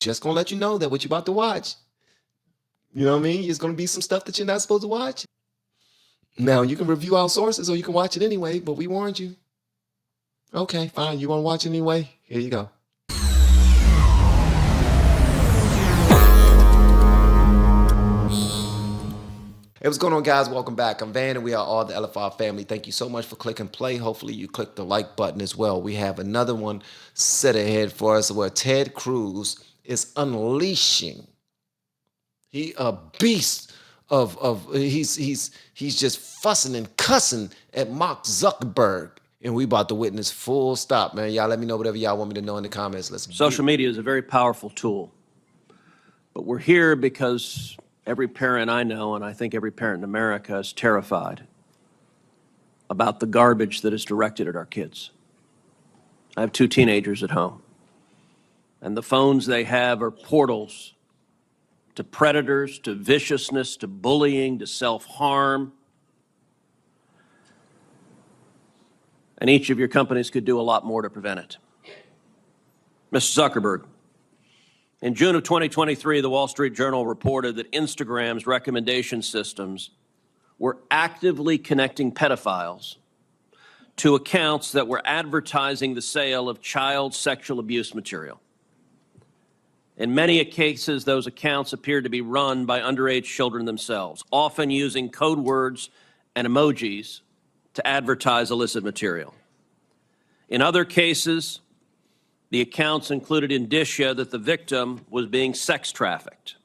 Just gonna let you know that what you're about to watch, you know what I mean? It's gonna be some stuff that you're not supposed to watch. Now, you can review our sources or you can watch it anyway, but we warned you. Okay, fine. You wanna watch it anyway? Here you go. Hey, what's going on, guys? Welcome back. I'm Van, and we are all the LFR family. Thank you so much for clicking play. Hopefully, you click the like button as well. We have another one set ahead for us where Ted Cruz is unleashing. He a beast he's just fussing and cussing at Mark Zuckerberg, and we about to witness full stop, man. Y'all let me know whatever y'all want me to know in the comments. Social media is a very powerful tool, but we're here because every parent I know, and I think every parent in America, is terrified about the garbage that is directed at our kids. I have 2 teenagers at home, and the phones they have are portals to predators, to viciousness, to bullying, to self-harm. And each of your companies could do a lot more to prevent it. Mr. Zuckerberg, in June of 2023, the Wall Street Journal reported that Instagram's recommendation systems were actively connecting pedophiles to accounts that were advertising the sale of child sexual abuse material. In many cases, those accounts appeared to be run by underage children themselves, often using code words and emojis to advertise illicit material. In other cases, the accounts included indicia that the victim was being sex trafficked.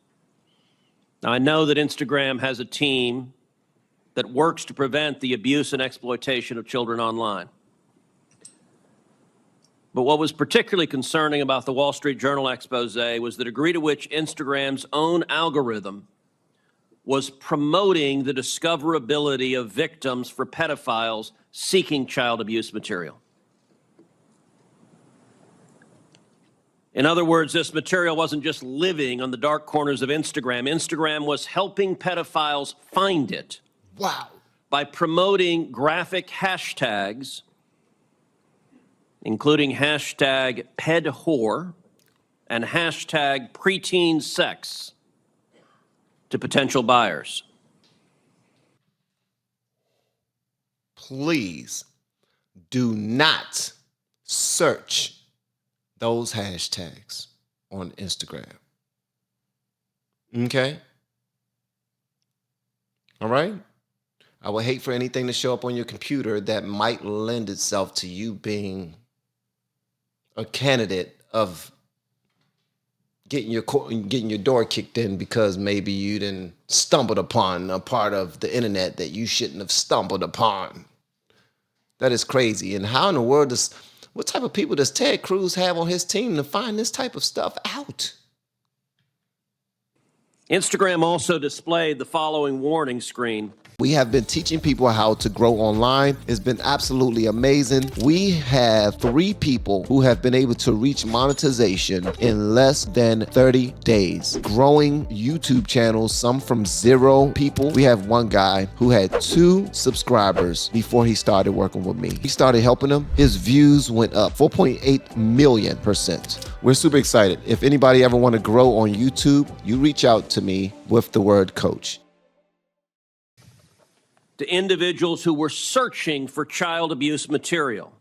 Now, I know that Instagram has a team that works to prevent the abuse and exploitation of children online. But what was particularly concerning about the Wall Street Journal expose was the degree to which Instagram's own algorithm was promoting the discoverability of victims for pedophiles seeking child abuse material. In other words, this material wasn't just living on the dark corners of Instagram. Instagram was helping pedophiles find it. Wow. By promoting graphic hashtags, including hashtag pedwhore and hashtag preteen sex, to potential buyers. Please do not search those hashtags on Instagram. Okay? All right? I would hate for anything to show up on your computer that might lend itself to you being a candidate of getting your door kicked in because maybe you didn't stumbled upon a part of the internet that you shouldn't have stumbled upon. That is crazy. And how in the world what type of people does Ted Cruz have on his team to find this type of stuff out? Instagram also displayed the following warning screen. We have been teaching people how to grow online. It's been absolutely amazing. We have 3 people who have been able to reach monetization in less than 30 days. Growing YouTube channels, some from 0 people. We have one guy who had 2 subscribers before he started working with me. He started helping him. His views went up 4.8 million%. We're super excited. If anybody ever want to grow on YouTube, you reach out to me with the word coach. To individuals who were searching for child abuse material.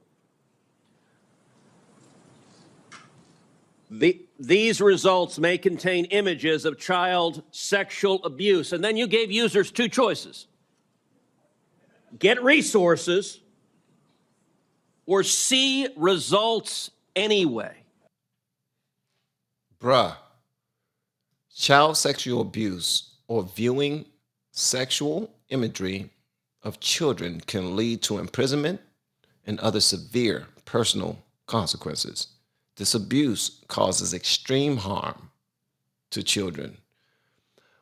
These results may contain images of child sexual abuse. And then you gave users 2 choices. Get resources or see results anyway. Bruh, child sexual abuse or viewing sexual imagery of children can lead to imprisonment and other severe personal consequences. This abuse causes extreme harm to children.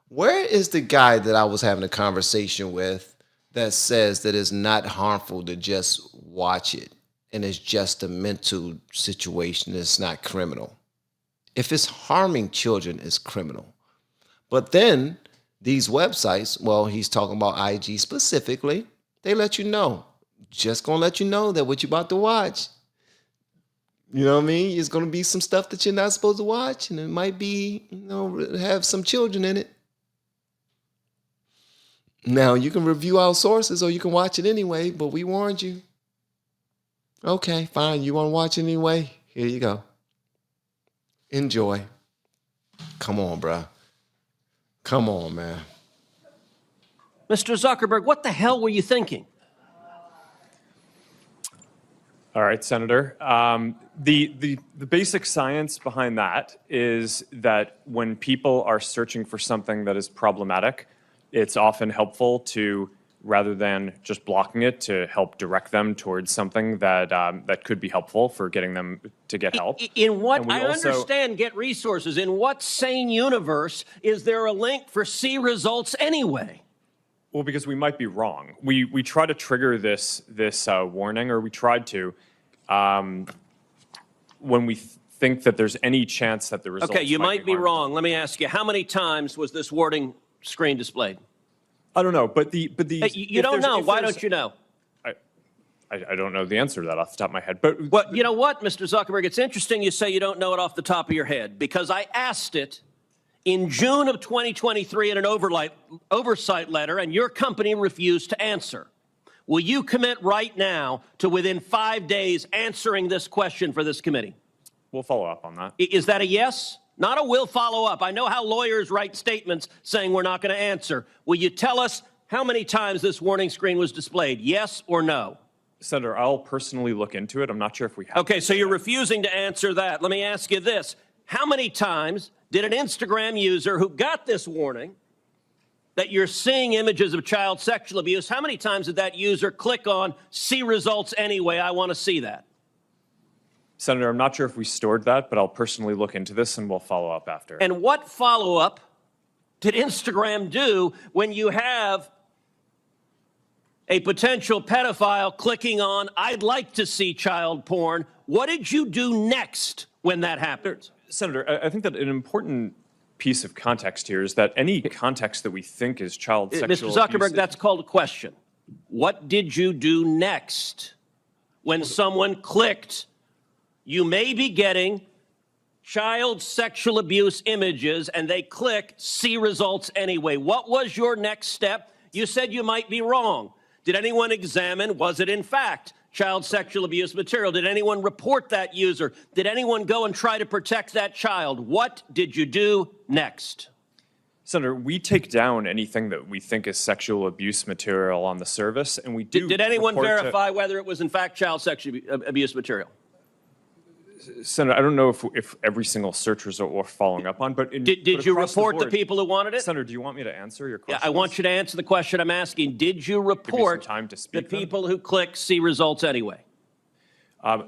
Where is the guy that I was having a conversation with that says that it's not harmful to just watch it and it's just a mental situation, it's not criminal? If it's harming children, it's criminal. But then these websites, well, he's talking about IG specifically, they let you know, just gonna let you know that what you're about to watch, You know what I mean? It's going to be some stuff that you're not supposed to watch, and it might be, have some children in it. Now, you can review our sources or you can watch it anyway, but we warned you. Okay, fine. You want to watch it anyway? Here you go. Enjoy. Come on, bruh. Come on, man. Mr. Zuckerberg, what the hell were you thinking? All right, Senator. The basic science behind that is that when people are searching for something that is problematic, it's often helpful to, rather than just blocking it, to help direct them towards something that that could be helpful for getting them to get help. In what, I understand get resources. In what sane universe is there a link for see results anyway? Well, because we might be wrong. We try to trigger this warning, or we tried to, when we think that there's any chance that the results. Okay, you might be harmful. wrong. Let me ask you, how many times was this warning screen displayed? I don't know, but the you don't know. Why don't you know? I don't know the answer to that off the top of my head. But well, you know what, Mr. Zuckerberg? It's interesting you say you don't know it off the top of your head, because I asked it in June of 2023 in an oversight letter, and your company refused to answer. Will you commit right now to, within 5 days, answering this question for this committee? We'll follow up on that. Is that a yes? Not a will follow up. I know how lawyers write statements saying we're not going to answer. Will you tell us how many times this warning screen was displayed? Yes or no? Senator, I'll personally look into it. I'm not sure if we have. Okay, so you're refusing to answer that. Let me ask you this. How many times did an Instagram user who got this warning that you're seeing images of child sexual abuse, how many times did that user click on see results anyway? I want to see that. Senator, I'm not sure if we stored that, but I'll personally look into this and we'll follow up after. And what follow-up did Instagram do when you have a potential pedophile clicking on, I'd like to see child porn? What did you do next when that happened? Senator, I think that an important piece of context here is that any context that we think is child sexual Mr. Zuckerberg, abuse, that's called a question. What did you do next when someone clicked, you may be getting child sexual abuse images, and they click see results anyway? What was your next step? You said you might be wrong. Did anyone examine, was it in fact child sexual abuse material? Did anyone report that user? Did anyone go and try to protect that child? What did you do next? Senator, we take down anything that we think is sexual abuse material on the service, and we do. Did anyone verify whether it was in fact child sexual abuse material? Senator, I don't know if every single search result we're following up on, but did you report the people who wanted it? Senator, do you want me to answer your question? Yeah, I want you to answer the question I'm asking. Did you report the people who click see results anyway?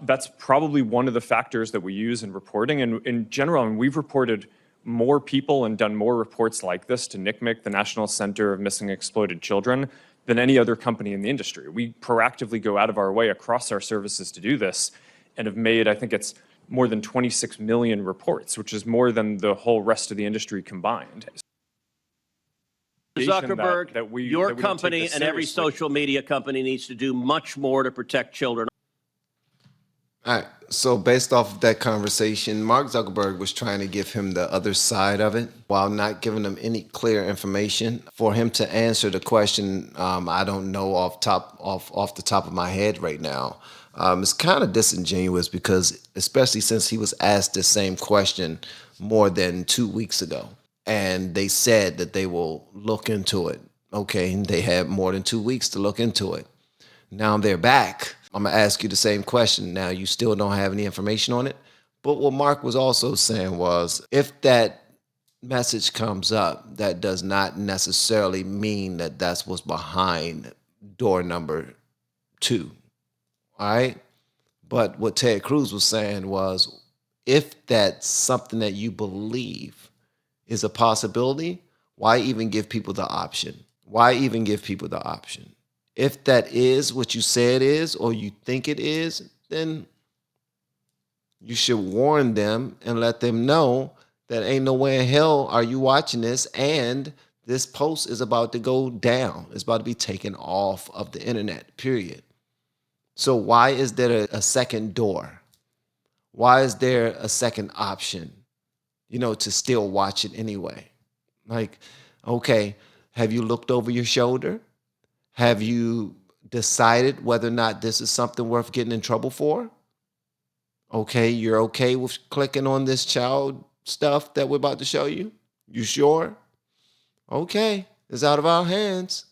That's probably one of the factors that we use in reporting. And in general, we've reported more people and done more reports like this to NCMEC, the National Center of Missing and Exploited Children, than any other company in the industry. We proactively go out of our way across our services to do this, and have made, I think it's more than 26 million reports, which is more than the whole rest of the industry combined. Zuckerberg, your company and every social media company needs to do much more to protect children. All right. So based off of that conversation, Mark Zuckerberg was trying to give him the other side of it while not giving him any clear information. For him to answer the question, I don't know off the top of my head right now. It's kind of disingenuous because, especially since he was asked the same question more than 2 weeks ago, and they said that they will look into it. Okay, they had more than 2 weeks to look into it. Now they're back. I'm going to ask you the same question. Now you still don't have any information on it. But what Mark was also saying was, if that message comes up, that does not necessarily mean that that's what's behind door number 2. All right. But what Ted Cruz was saying was, if that's something that you believe is a possibility, why even give people the option? Why even give people the option? If that is what you say it is, or you think it is, then you should warn them and let them know that ain't no way in hell are you watching this, and this post is about to go down. It's about to be taken off of the internet, period. So why is there a second door? Why is there a second option, to still watch it anyway? Like, okay, have you looked over your shoulder? Have you decided whether or not this is something worth getting in trouble for? Okay, you're okay with clicking on this child stuff that we're about to show you? You sure? Okay, it's out of our hands.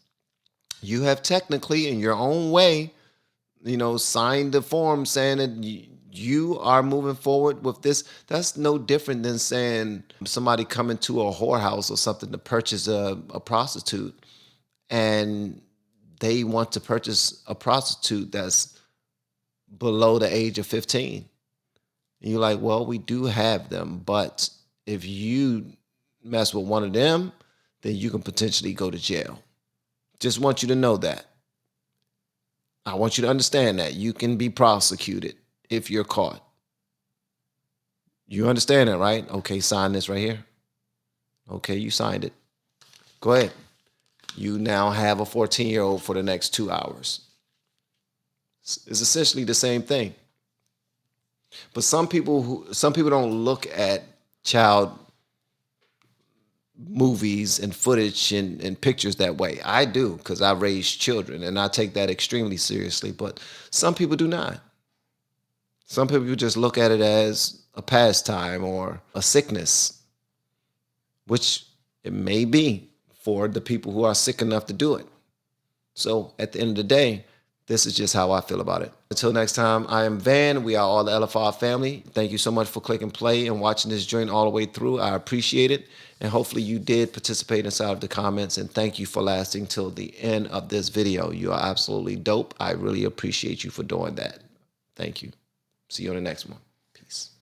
You have technically, in your own way, signed the form saying that you are moving forward with this. That's no different than saying somebody coming to a whorehouse or something to purchase a prostitute, and they want to purchase a prostitute that's below the age of 15. And you're like, well, we do have them, but if you mess with one of them, then you can potentially go to jail. Just want you to know that. I want you to understand that you can be prosecuted if you're caught. You understand that, right? Okay, sign this right here. Okay, you signed it. Go ahead. You now have a 14-year-old for the next 2 hours. It's essentially the same thing. But some people don't look at child movies and footage and pictures that way. I do, because I raise children and I take that extremely seriously. But some people do not. Some people just look at it as a pastime or a sickness, which it may be for the people who are sick enough to do it. So at the end of the day, this is just how I feel about it. Until next time, I am Van. We are all the LFR family. Thank you so much for clicking play and watching this joint all the way through. I appreciate it. And hopefully you did participate inside of the comments. And thank you for lasting till the end of this video. You are absolutely dope. I really appreciate you for doing that. Thank you. See you on the next one. Peace.